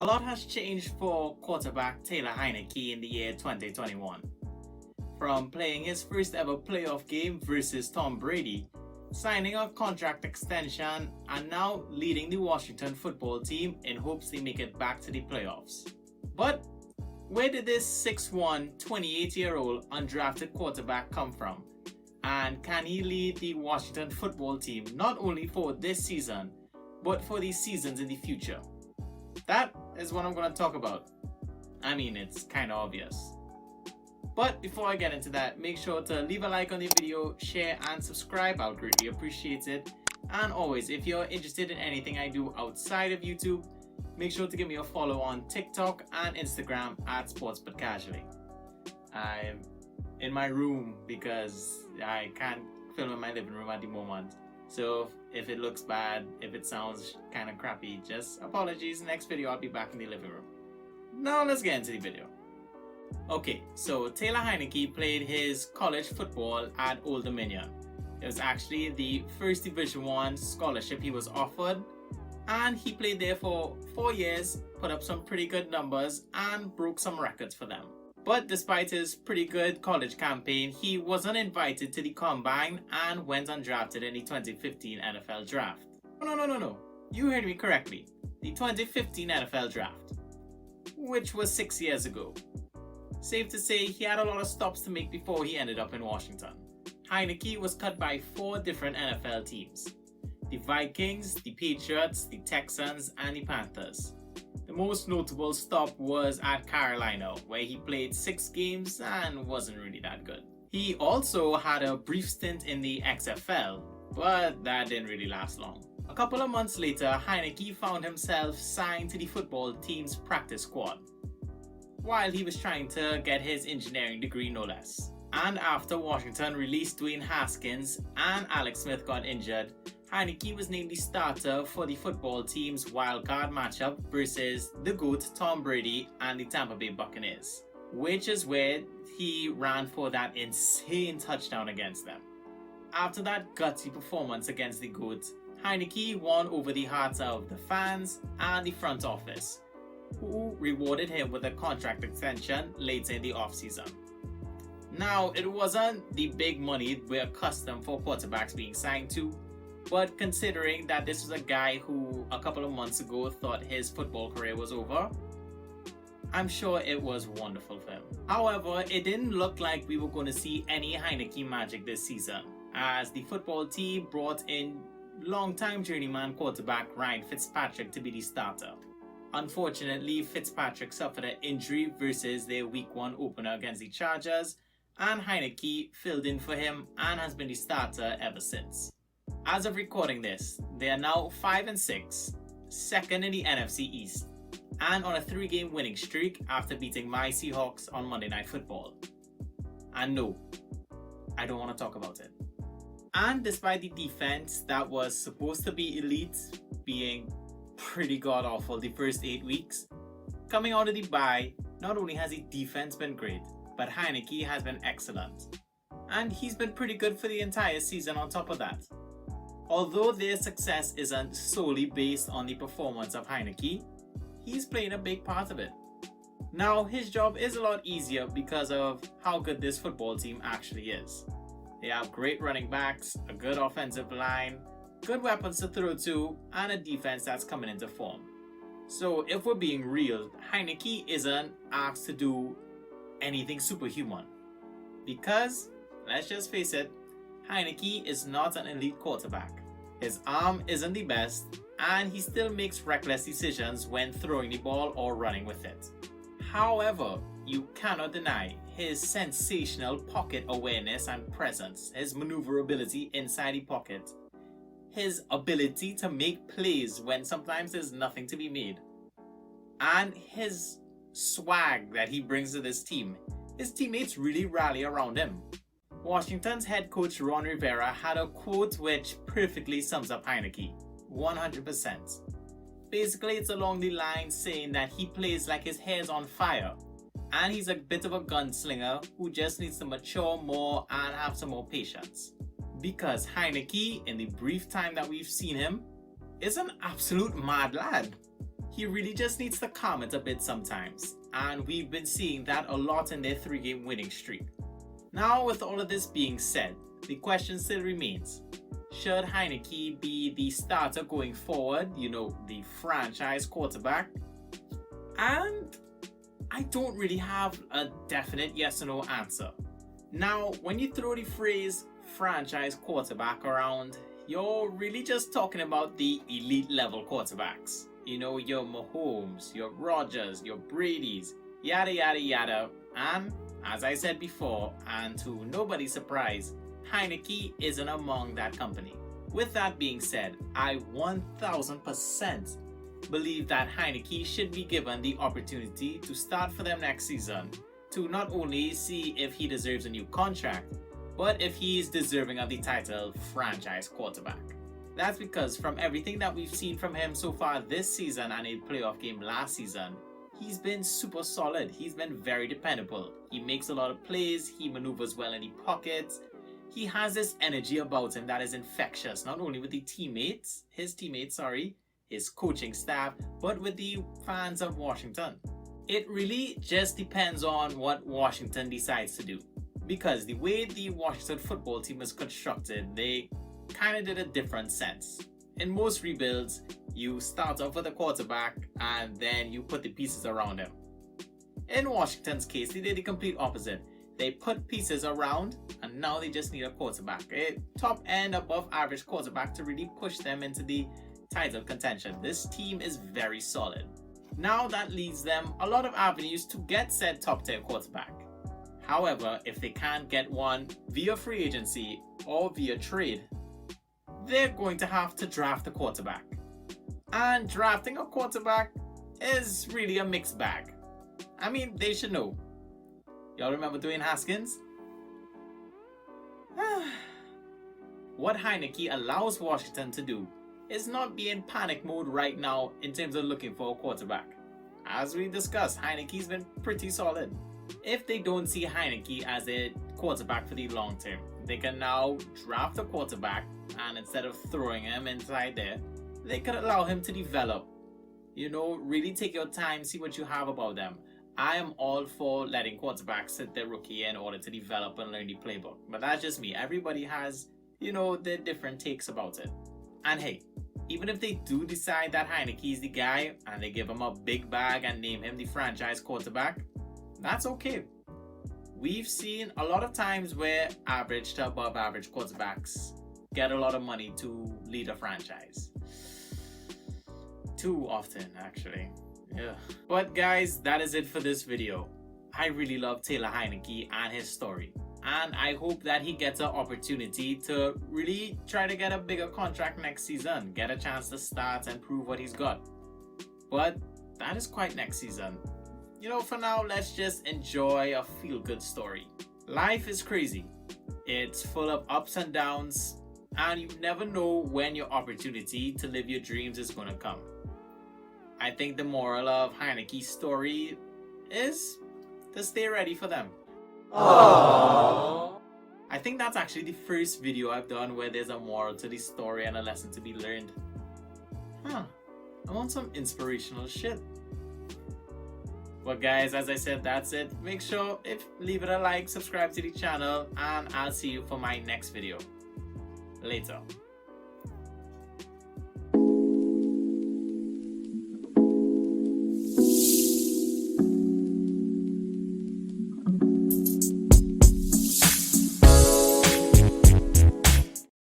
lot has changed for quarterback Taylor Heinicke in the year 2021. From playing his first ever playoff game versus Tom Brady, signing a contract extension, and now leading the Washington football team in hopes they make it back to the playoffs. But where did this 6'1", 28-year-old undrafted quarterback come from? And can he lead the Washington football team not only for this season, but for the seasons in the future? That is what I'm going to talk about. I mean, it's kind of obvious. But before I get into that, make sure to leave a like on the video, share and subscribe. I would greatly appreciate it. And always, if you're interested in anything I do outside of YouTube, make sure to give me a follow on TikTok and Instagram at SportsButCasually. I'm in my room because I can't film in my living room at the moment. So if it looks bad, if it sounds kind of crappy, just apologies. Next video I'll be back in the living room. Now let's get into the video. Okay, so Taylor Heinicke played his college football at Old Dominion. It was actually the first Division I scholarship he was offered, and he played there for 4 years, put up some pretty good numbers and broke some records for them. But despite his pretty good college campaign, he wasn't invited to the combine and went undrafted in the 2015 NFL draft. No. You heard me correctly. The 2015 NFL draft, which was 6 years ago. Safe to say he had a lot of stops to make before he ended up in Washington. Heinicke was cut by 4 different NFL teams: the Vikings, the Patriots, the Texans, and the Panthers. The most notable stop was at Carolina, where he played 6 games and wasn't really that good. He also had a brief stint in the XFL, but that didn't really last long. A couple of months later, Heinicke found himself signed to the football team's practice squad, while he was trying to get his engineering degree no less. And after Washington released Dwayne Haskins and Alex Smith got injured, Heinicke was named the starter for the football team's wildcard matchup versus the GOAT Tom Brady and the Tampa Bay Buccaneers, which is where he ran for that insane touchdown against them. After that gutsy performance against the GOAT, Heinicke won over the hearts of the fans and the front office, who rewarded him with a contract extension later in the offseason. Now, it wasn't the big money we're accustomed for quarterbacks being signed to, but considering that this was a guy who a couple of months ago thought his football career was over, I'm sure it was wonderful for him. However, it didn't look like we were going to see any Heinicke magic this season, as the football team brought in longtime journeyman quarterback Ryan Fitzpatrick to be the starter. Unfortunately, Fitzpatrick suffered an injury versus their Week 1 opener against the Chargers, and Heinicke filled in for him and has been the starter ever since. As of recording this, they are now 5-6, second in the NFC East, and on a 3-game winning streak after beating my Seahawks on Monday Night Football. And no, I don't want to talk about it. And despite the defense that was supposed to be elite being pretty god-awful the first 8 weeks, coming out of the bye, not only has the defense been great, but Heinicke has been excellent. And he's been pretty good for the entire season on top of that. Although their success isn't solely based on the performance of Heinicke, he's playing a big part of it. Now, his job is a lot easier because of how good this football team actually is. They have great running backs, a good offensive line, good weapons to throw to, and a defense that's coming into form. So if we're being real, Heinicke isn't asked to do anything superhuman. Because, let's just face it, Heinicke is not an elite quarterback. His arm isn't the best, and he still makes reckless decisions when throwing the ball or running with it. However, you cannot deny his sensational pocket awareness and presence, his maneuverability inside the pocket, his ability to make plays when sometimes there's nothing to be made, and his swag that he brings to this team. His teammates really rally around him. Washington's head coach Ron Rivera had a quote which perfectly sums up Heinicke, 100%. Basically, it's along the line saying that he plays like his hair's on fire, and he's a bit of a gunslinger who just needs to mature more and have some more patience. Because Heinicke, in the brief time that we've seen him, is an absolute mad lad. He really just needs to calm it a bit sometimes, and we've been seeing that a lot in their 3-game winning streak. Now, with all of this being said, the question still remains. Should Heinicke be the starter going forward, the franchise quarterback? And I don't really have a definite yes or no answer. Now, when you throw the phrase franchise quarterback around, you're really just talking about the elite level quarterbacks. Your Mahomes, your Rodgers, your Bradys, yada yada yada. And as I said before, and to nobody's surprise, Heinicke isn't among that company. With that being said, I 1000% believe that Heinicke should be given the opportunity to start for them next season, to not only see if he deserves a new contract, but if he's deserving of the title franchise quarterback. That's because from everything that we've seen from him so far this season and a playoff game last season, he's been super solid. He's been very dependable. He makes a lot of plays, he maneuvers well in the pockets. He has this energy about him that is infectious, not only with his teammates, his coaching staff, but with the fans of Washington. It really just depends on what Washington decides to do. Because the way the Washington football team is constructed, they kind of did a different sense. In most rebuilds, you start off with a quarterback and then you put the pieces around him. In Washington's case, they did the complete opposite. They put pieces around and now they just need a quarterback, a top end above average quarterback to really push them into the title contention. This team is very solid. Now that leaves them a lot of avenues to get said top tier quarterback. However, if they can't get one via free agency or via trade, they're going to have to draft a quarterback. And drafting a quarterback is really a mixed bag. I mean, they should know. Y'all remember Dwayne Haskins? What Heinicke allows Washington to do is not be in panic mode right now in terms of looking for a quarterback. As we discussed, Heinicke's been pretty solid. If they don't see Heinicke as a quarterback for the long term, they can now draft a quarterback, and instead of throwing him inside there, they could allow him to develop. Really take your time, see what you have about them. I am all for letting quarterbacks sit their rookie in order to develop and learn the playbook. But that's just me. Everybody has, their different takes about it. And hey, even if they do decide that Heinicke is the guy and they give him a big bag and name him the franchise quarterback, that's okay. We've seen a lot of times where average to above average quarterbacks get a lot of money to lead a franchise. Too often, actually. Yeah. But guys, that is it for this video. I really love Taylor Heinicke and his story. And I hope that he gets an opportunity to really try to get a bigger contract next season. Get a chance to start and prove what he's got. But that is quite next season. For now, let's just enjoy a feel-good story. Life is crazy. It's full of ups and downs. And you never know when your opportunity to live your dreams is going to come. I think the moral of Heinicke's story is to stay ready for them. Aww. I think that's actually the first video I've done where there's a moral to the story and a lesson to be learned. I want some inspirational shit. But guys, as I said, that's it. Make sure leave it a like, subscribe to the channel, and I'll see you for my next video. Later.